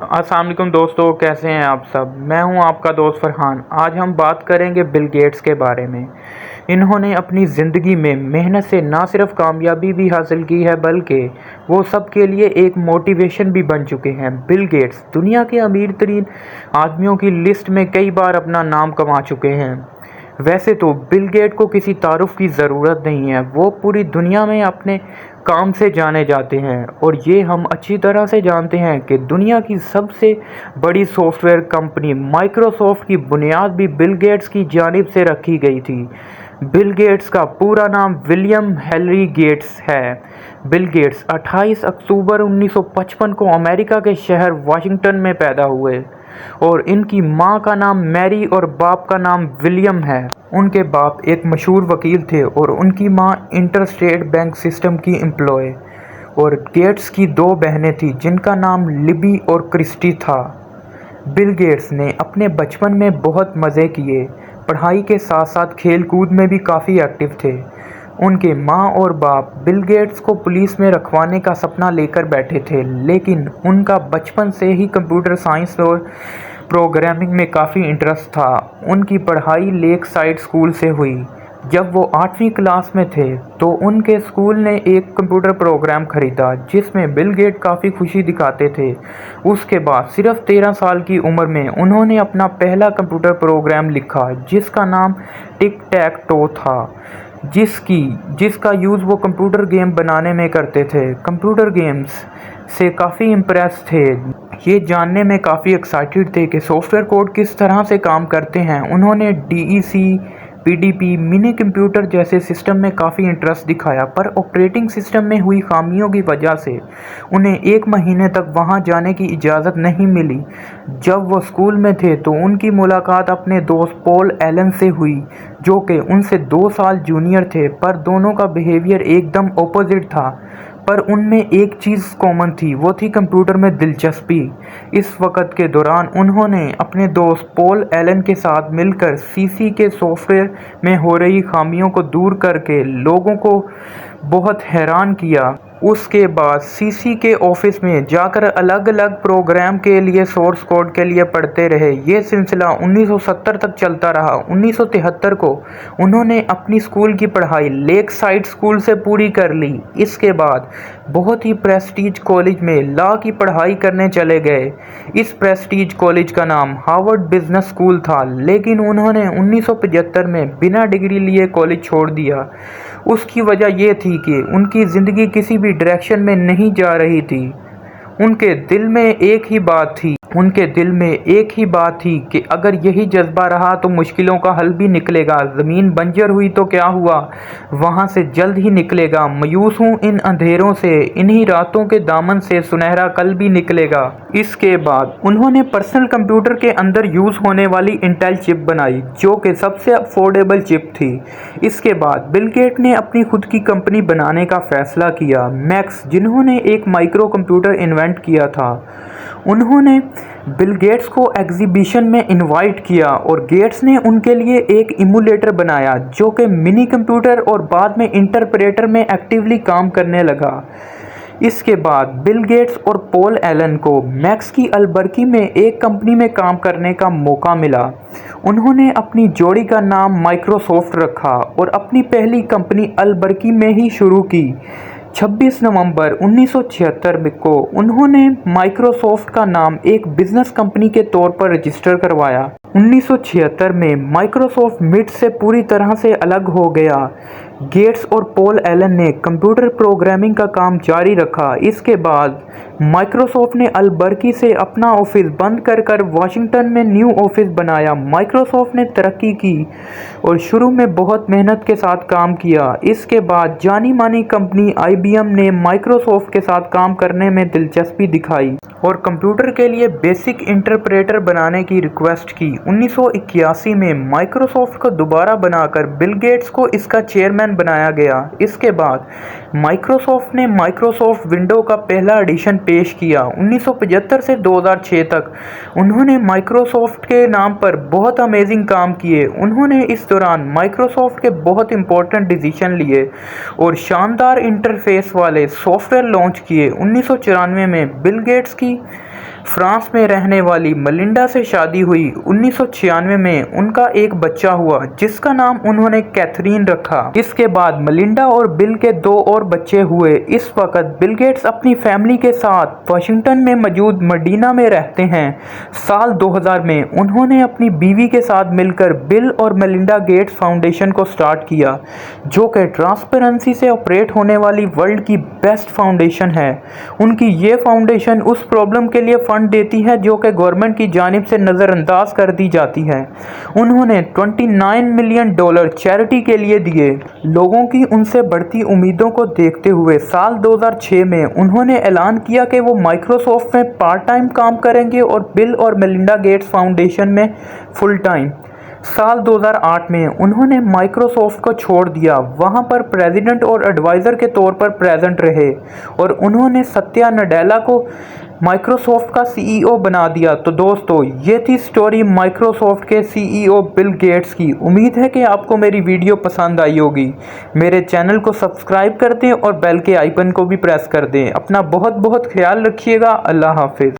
अस्सलाम वालेकुम दोस्तों, कैसे हैं आप सब। मैं हूं आपका दोस्त फरहान। आज हम बात करेंगे बिल गेट्स के बारे में। इन्होंने अपनी ज़िंदगी में मेहनत से ना सिर्फ कामयाबी भी हासिल की है, बल्कि वो सबके लिए एक मोटिवेशन भी बन चुके हैं। बिल गेट्स दुनिया के अमीर तरीन आदमियों की लिस्ट में कई बार अपना नाम कमा चुके हैं। वैसे तो बिल गेट को किसी तारुफ की ज़रूरत नहीं है, वो पूरी दुनिया में अपने काम से जाने जाते हैं। और ये हम अच्छी तरह से जानते हैं कि दुनिया की सबसे बड़ी सॉफ्टवेयर कंपनी माइक्रोसॉफ्ट की बुनियाद भी बिल गेट्स की जानिब से रखी गई थी। बिल गेट्स का पूरा नाम विलियम हेनरी गेट्स है। बिल गेट्स 28 अक्टूबर 1955 को अमेरिका के शहर वाशिंगटन में पैदा हुए और इनकी मां का नाम मैरी और बाप का नाम विलियम है। उनके बाप एक मशहूर वकील थे और उनकी मां इंटरस्टेट बैंक सिस्टम की एम्प्लॉय। और गेट्स की दो बहनें थीं जिनका नाम लिबी और क्रिस्टी था। बिल गेट्स ने अपने बचपन में बहुत मज़े किए। पढ़ाई के साथ साथ खेल कूद में भी काफ़ी एक्टिव थे। उनके माँ और बाप बिल गेट्स को पुलिस में रखवाने का सपना लेकर बैठे थे, लेकिन उनका बचपन से ही कंप्यूटर साइंस और प्रोग्रामिंग में काफ़ी इंटरेस्ट था। उनकी पढ़ाई लेक साइड स्कूल से हुई। जब वो 8वीं क्लास में थे तो उनके स्कूल ने एक कंप्यूटर प्रोग्राम खरीदा जिसमें बिल गेट काफ़ी खुशी दिखाते थे। उसके बाद सिर्फ 13 साल की उम्र में उन्होंने अपना पहला कंप्यूटर प्रोग्राम लिखा जिसका नाम टिक टैक टो था, जिसका यूज़ वो कंप्यूटर गेम बनाने में करते थे। कंप्यूटर गेम्स से काफ़ी इम्प्रेस थे, ये जानने में काफ़ी एक्साइटेड थे कि सॉफ्टवेयर कोड किस तरह से काम करते हैं। उन्होंने डीईसी, पीडीपी, मिनी कंप्यूटर जैसे सिस्टम में काफ़ी इंटरेस्ट दिखाया, पर ऑपरेटिंग सिस्टम में हुई खामियों की वजह से उन्हें 1 महीने तक वहां जाने की इजाज़त नहीं मिली। जब वो स्कूल में थे तो उनकी मुलाकात अपने दोस्त पॉल एलन से हुई, जो कि उनसे 2 साल जूनियर थे, पर दोनों का बिहेवियर एकदम ऑपोजिट था। पर उनमें एक चीज़ कॉमन थी, वो थी कंप्यूटर में दिलचस्पी। इस वक्त के दौरान उन्होंने अपने दोस्त पॉल एलन के साथ मिलकर सीसी के सॉफ्टवेयर में हो रही खामियों को दूर करके लोगों को बहुत हैरान किया। उसके बाद सीसी के ऑफिस में जाकर अलग अलग प्रोग्राम के लिए सोर्स कोड के लिए पढ़ते रहे। ये सिलसिला 1970 तक चलता रहा। 1973 को उन्होंने अपनी स्कूल की पढ़ाई लेक साइड स्कूल से पूरी कर ली। इसके बाद बहुत ही प्रेस्टीज कॉलेज में लॉ की पढ़ाई करने चले गए। इस प्रेस्टीज कॉलेज का नाम हार्वर्ड बिजनेस स्कूल था, लेकिन उन्होंने 1975 में बिना डिग्री लिए कॉलेज छोड़ दिया। उसकी वजह यह थी कि उनकी ज़िंदगी किसी भी डायरेक्शन में नहीं जा रही थी। उनके दिल में एक ही बात थी कि अगर यही जज्बा रहा तो मुश्किलों का हल भी निकलेगा। ज़मीन बंजर हुई तो क्या हुआ, वहाँ से जल्द ही निकलेगा। मायूस हूँ इन अंधेरों से, इन्हीं रातों के दामन से सुनहरा कल भी निकलेगा। इसके बाद उन्होंने पर्सनल कंप्यूटर के अंदर यूज़ होने वाली इंटेल चिप बनाई, जो कि सबसे अफोर्डेबल चिप थी। इसके बाद बिल गेट ने अपनी खुद की कंपनी बनाने का फैसला किया, मैक्स, जिन्होंने एक माइक्रो कंप्यूटर इन्वेंट किया था। उन्होंने बिल गेट्स को एग्जीबिशन में इनवाइट किया और गेट्स ने उनके लिए एक इमुलेटर बनाया जो कि मिनी कंप्यूटर और बाद में इंटरप्रेटर में एक्टिवली काम करने लगा। इसके बाद बिल गेट्स और पॉल एलन को मैक्स की अल्बर्की में एक कंपनी में काम करने का मौका मिला। उन्होंने अपनी जोड़ी का नाम माइक्रोसॉफ्ट रखा और अपनी पहली कंपनी अल्बर्की में ही शुरू की। 26 नवंबर 1976 को उन्होंने माइक्रोसॉफ्ट का नाम एक बिजनेस कंपनी के तौर पर रजिस्टर करवाया। 1976 में माइक्रोसॉफ्ट मिड से पूरी तरह से अलग हो गया। गेट्स और पॉल एलन ने कंप्यूटर प्रोग्रामिंग का काम जारी रखा। इसके बाद माइक्रोसॉफ्ट ने अल्बर्की से अपना ऑफिस बंद कर वाशिंगटन में न्यू ऑफिस बनाया। माइक्रोसॉफ्ट ने तरक्की की और शुरू में बहुत मेहनत के साथ काम किया। इसके बाद जानी मानी कंपनी IBM ने माइक्रोसॉफ्ट के साथ काम करने में दिलचस्पी दिखाई और कंप्यूटर के लिए बेसिक इंटरप्रेटर बनाने की रिक्वेस्ट की। 1981 में माइक्रोसॉफ्ट को दोबारा बनाकर बिल गेट्स को इसका चेयरमैन बनाया गया। इसके बाद माइक्रोसॉफ्ट ने माइक्रोसॉफ्ट विंडो का पहला एडिशन पेश किया। 1975 से 2006 तक उन्होंने माइक्रोसॉफ्ट के नाम पर बहुत अमेजिंग काम किए। उन्होंने इस दौरान माइक्रोसॉफ्ट के बहुत इंपॉर्टेंट डिसीजन लिए और शानदार इंटरफेस वाले सॉफ्टवेयर लॉन्च किए। 1994 में बिल गेट्स की फ्रांस में रहने वाली मलिंडा से शादी हुई। 1996 में उनका एक बच्चा हुआ जिसका नाम उन्होंने कैथरीन रखा। इसके बाद मलिंडा और बिल के 2 और बच्चे हुए। इस वक्त बिल गेट्स अपनी फैमिली के साथ वाशिंगटन में मौजूद मडीना में रहते हैं। साल 2000 में उन्होंने अपनी बीवी के साथ मिलकर बिल और मेलिंडा गेट्स फाउंडेशन को स्टार्ट किया, जो कि ट्रांसपेरेंसी से ऑपरेट होने वाली वर्ल्ड की बेस्ट फाउंडेशन है। उनकी ये फाउंडेशन उस प्रॉब्लम के लिए फंड देती है जो कि गवर्नमेंट की जानिब से नज़रअंदाज कर दी जाती है। उन्होंने $29 मिलियन चैरिटी के लिए दिए। लोगों की उनसे बढ़ती उम्मीदों को देखते हुए साल 2006 में उन्होंने ऐलान किया कि वो माइक्रोसॉफ्ट में पार्ट टाइम काम करेंगे और बिल और मेलिंडा गेट्स फाउंडेशन में फुल टाइम। साल 2008 में उन्होंने माइक्रोसॉफ्ट को छोड़ दिया, वहां पर प्रेसिडेंट और एडवाइज़र के तौर पर प्रेजेंट रहे और उन्होंने सत्या नडेला को माइक्रोसॉफ्ट का सीईओ बना दिया। तो दोस्तों, ये थी स्टोरी माइक्रोसॉफ्ट के सीईओ बिल गेट्स की। उम्मीद है कि आपको मेरी वीडियो पसंद आई होगी। मेरे चैनल को सब्सक्राइब कर दें और बेल के आइकन को भी प्रेस कर दें। अपना बहुत बहुत ख्याल रखिएगा। अल्लाह हाफिज़।